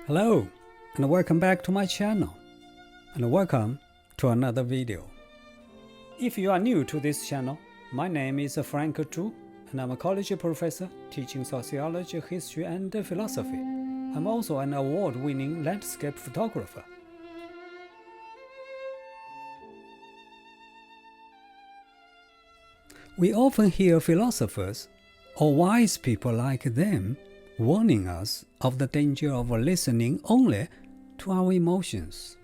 Hello, and welcome back to my channel, and welcome to another video. If you are new to this channel, my name is Frank Zhu, and I'm a college professor teaching sociology, history, and philosophy. I'm also an award-winning landscape photographer. We often hear philosophers, or wise people like them, warning us of the danger of listening only to our emotions.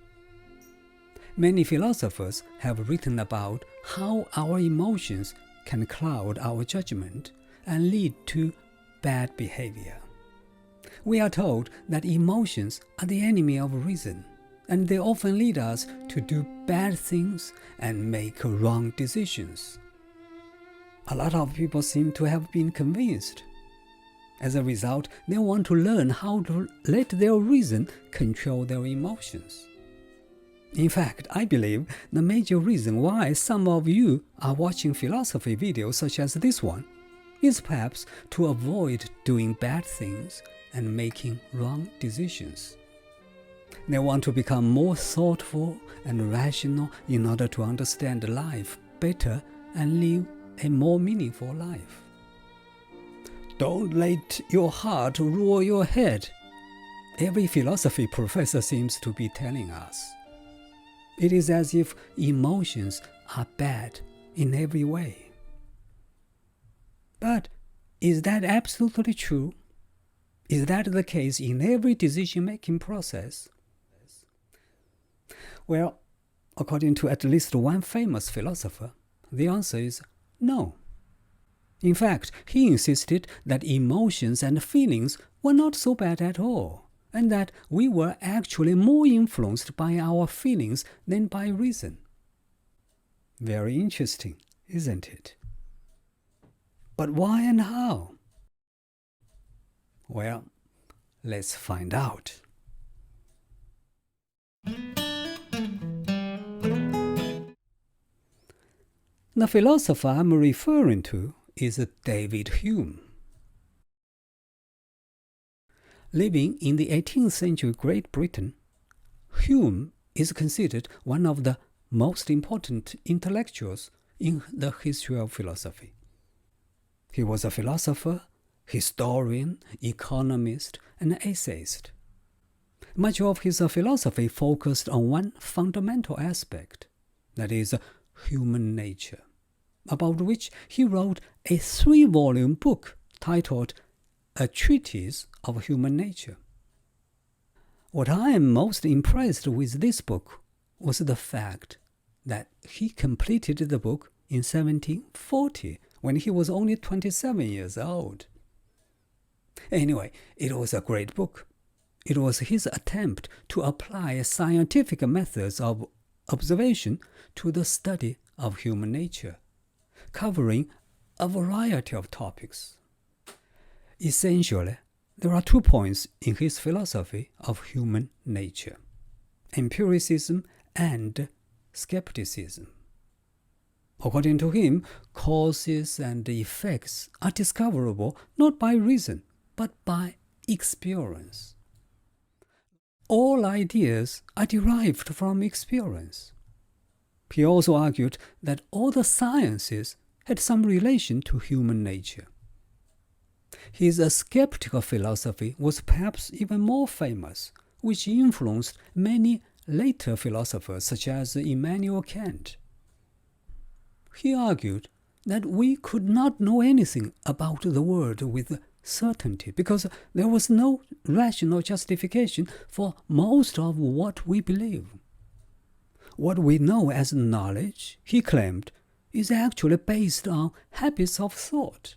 Many philosophers have written about how our emotions can cloud our judgment and lead to bad behavior. We are told that emotions are the enemy of reason, and they often lead us to do bad things and make wrong decisions. A lot of people seem to have been convinced. As a result, they want to learn how to let their reason control their emotions. In fact, I believe the major reason why some of you are watching philosophy videos such as this one is perhaps to avoid doing bad things and making wrong decisions. They want to become more thoughtful and rational in order to understand life better and live a more meaningful life. Don't let your heart rule your head, every philosophy professor seems to be telling us. It is as if emotions are bad in every way. But is that absolutely true? Is that the case in every decision-making process? Well, according to at least one famous philosopher, the answer is no. In fact, he insisted that emotions and feelings were not so bad at all, and that we were actually more influenced by our feelings than by reason. Very interesting, isn't it? But why and how? Well, let's find out. The philosopher I'm referring to is David Hume. Living in the 18th century Great Britain, Hume is considered one of the most important intellectuals in the history of philosophy. He was a philosopher, historian, economist, and essayist. Much of his philosophy focused on one fundamental aspect, that is, human nature, about which he wrote a 3-volume book titled A Treatise of Human Nature. What I am most impressed with this book was the fact that he completed the book in 1740, when he was only 27 years old. Anyway, it was a great book. It was his attempt to apply scientific methods of observation to the study of human nature, covering a variety of topics. Essentially, there are 2 points in his philosophy of human nature: empiricism and skepticism. According to him, causes and effects are discoverable not by reason, but by experience. All ideas are derived from experience. He also argued that all the sciences had some relation to human nature. His skeptical philosophy was perhaps even more famous, which influenced many later philosophers such as Immanuel Kant. He argued that we could not know anything about the world with certainty because there was no rational justification for most of what we believe. What we know as knowledge, he claimed, is actually based on habits of thought.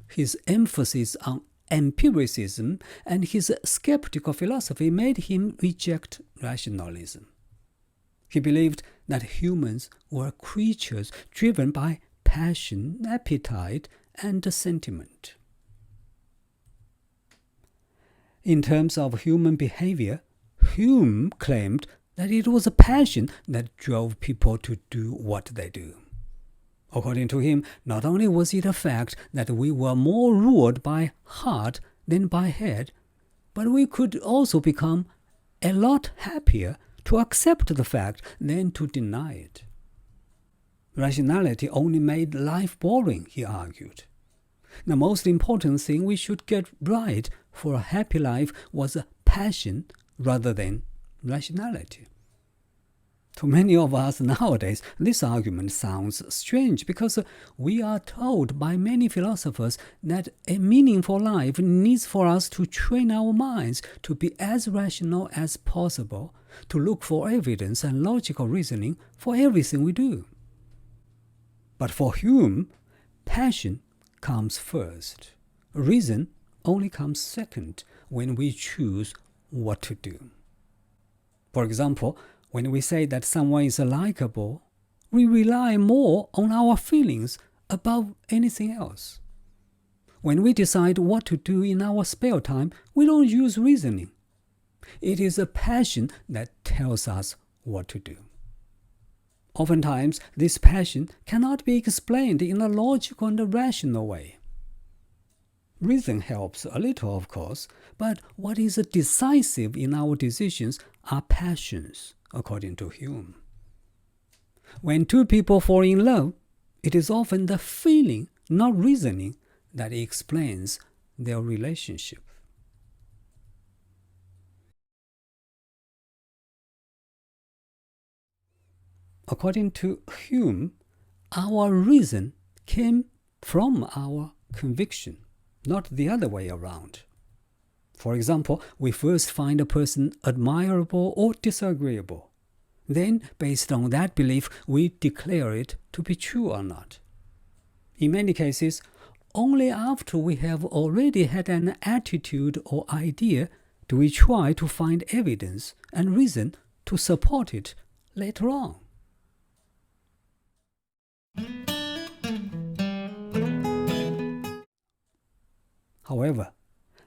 His emphasis on empiricism and his skeptical philosophy made him reject rationalism. He believed that humans were creatures driven by passion, appetite, and sentiment. In terms of human behavior, Hume claimed that it was a passion that drove people to do what they do. According to him, not only was it a fact that we were more ruled by heart than by head, but we could also become a lot happier to accept the fact than to deny it. Rationality only made life boring, he argued. The most important thing we should get right for a happy life was passion rather than rationality. To many of us nowadays, this argument sounds strange because we are told by many philosophers that a meaningful life needs for us to train our minds to be as rational as possible, to look for evidence and logical reasoning for everything we do. But for Hume, passion comes first. Reason only comes second when we choose what to do. For example, when we say that someone is likable, we rely more on our feelings above anything else. When we decide what to do in our spare time, we don't use reasoning. It is a passion that tells us what to do. Oftentimes, this passion cannot be explained in a logical and rational way. Reason helps a little, of course, but what is decisive in our decisions are passions, according to Hume. When two people fall in love, it is often the feeling, not reasoning, that explains their relationship. According to Hume, our reason came from our conviction, not the other way around. For example, we first find a person admirable or disagreeable. Then, based on that belief, we declare it to be true or not. In many cases, only after we have already had an attitude or idea do we try to find evidence and reason to support it later on. However,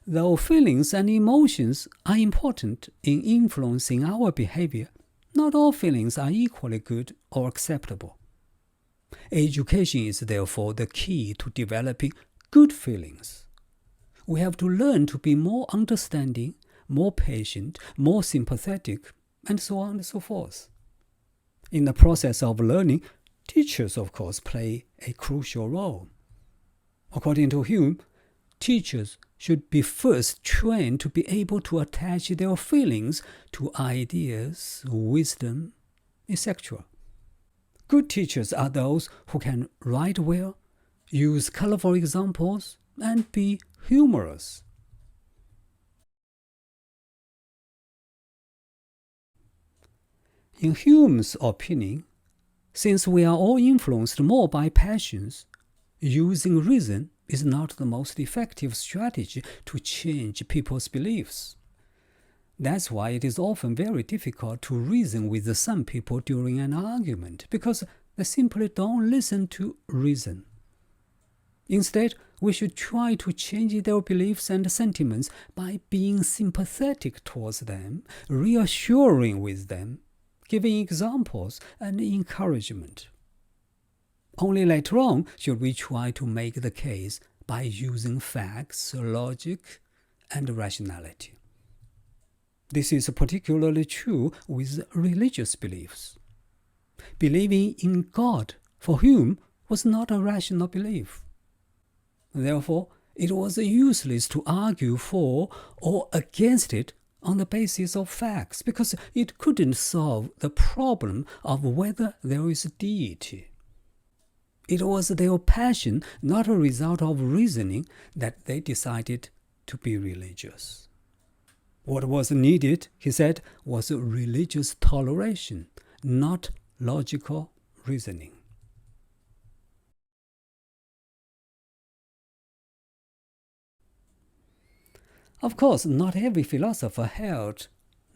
though feelings and emotions are important in influencing our behavior, not all feelings are equally good or acceptable. Education is therefore the key to developing good feelings. We have to learn to be more understanding, more patient, more sympathetic, and so on and so forth. In the process of learning, teachers, of course, play a crucial role. According to Hume, teachers should be first trained to be able to attach their feelings to ideas, wisdom, etc. Good teachers are those who can write well, use colorful examples, and be humorous. In Hume's opinion, since we are all influenced more by passions, using reason is not the most effective strategy to change people's beliefs. That's why it is often very difficult to reason with some people during an argument, because they simply don't listen to reason. Instead, we should try to change their beliefs and sentiments by being sympathetic towards them, reassuring with them, giving examples and encouragement. Only later on should we try to make the case by using facts, logic, and rationality. This is particularly true with religious beliefs. Believing in God, for Hume, was not a rational belief. Therefore, it was useless to argue for or against it on the basis of facts, because it couldn't solve the problem of whether there is a deity. It was their passion, not a result of reasoning, that they decided to be religious. What was needed, he said, was religious toleration, not logical reasoning. Of course, not every philosopher held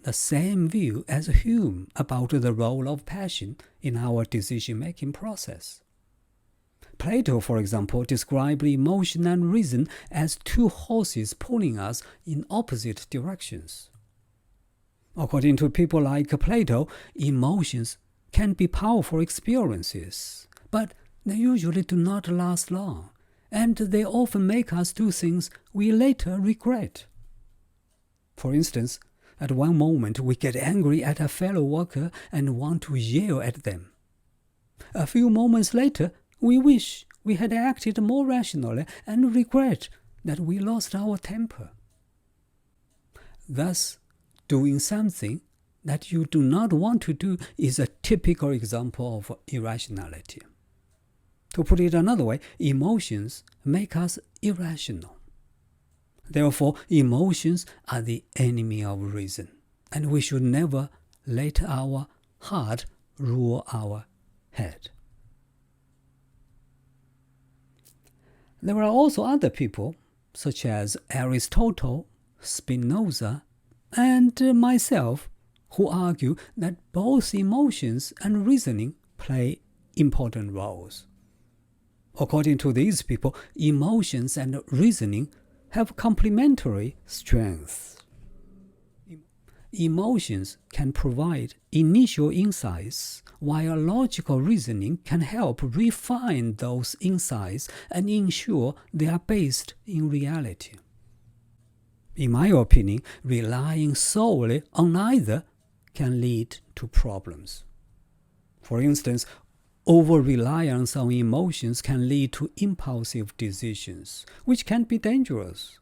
the same view as Hume about the role of passion in our decision-making process. Plato, for example, described emotion and reason as two horses pulling us in opposite directions. According to people like Plato, emotions can be powerful experiences, but they usually do not last long, and they often make us do things we later regret. For instance, at one moment we get angry at a fellow worker and want to yell at them. A few moments later, we wish we had acted more rationally and regret that we lost our temper. Thus, doing something that you do not want to do is a typical example of irrationality. To put it another way, emotions make us irrational. Therefore, emotions are the enemy of reason, and we should never let our heart rule our head. There are also other people, such as Aristotle, Spinoza, and myself, who argue that both emotions and reasoning play important roles. According to these people, emotions and reasoning have complementary strengths. Emotions can provide initial insights, while logical reasoning can help refine those insights and ensure they are based in reality. In my opinion, relying solely on either can lead to problems. For instance, over-reliance on emotions can lead to impulsive decisions, which can be dangerous,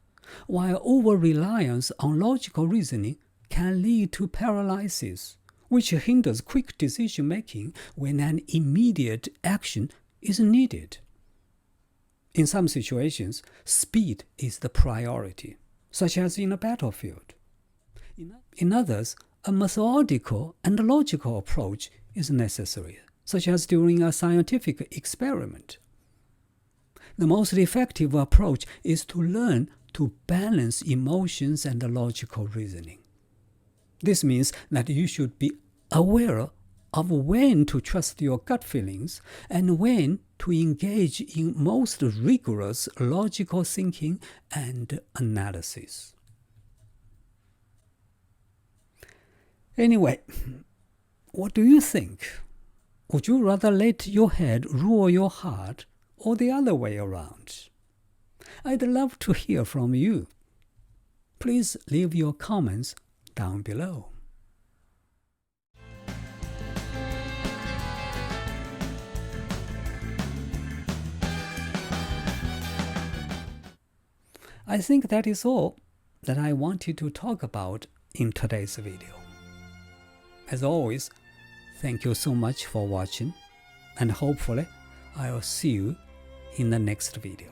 while over-reliance on logical reasoning can lead to paralysis, which hinders quick decision-making when an immediate action is needed. In some situations, speed is the priority, such as in a battlefield. In others, a methodical and logical approach is necessary, such as during a scientific experiment. The most effective approach is to learn to balance emotions and logical reasoning. This means that you should be aware of when to trust your gut feelings and when to engage in most rigorous logical thinking and analysis. Anyway, what do you think? Would you rather let your head rule your heart or the other way around? I'd love to hear from you. Please leave your comments down below. I think that is all that I wanted to talk about in today's video. As always, thank you so much for watching, and hopefully I'll see you in the next video.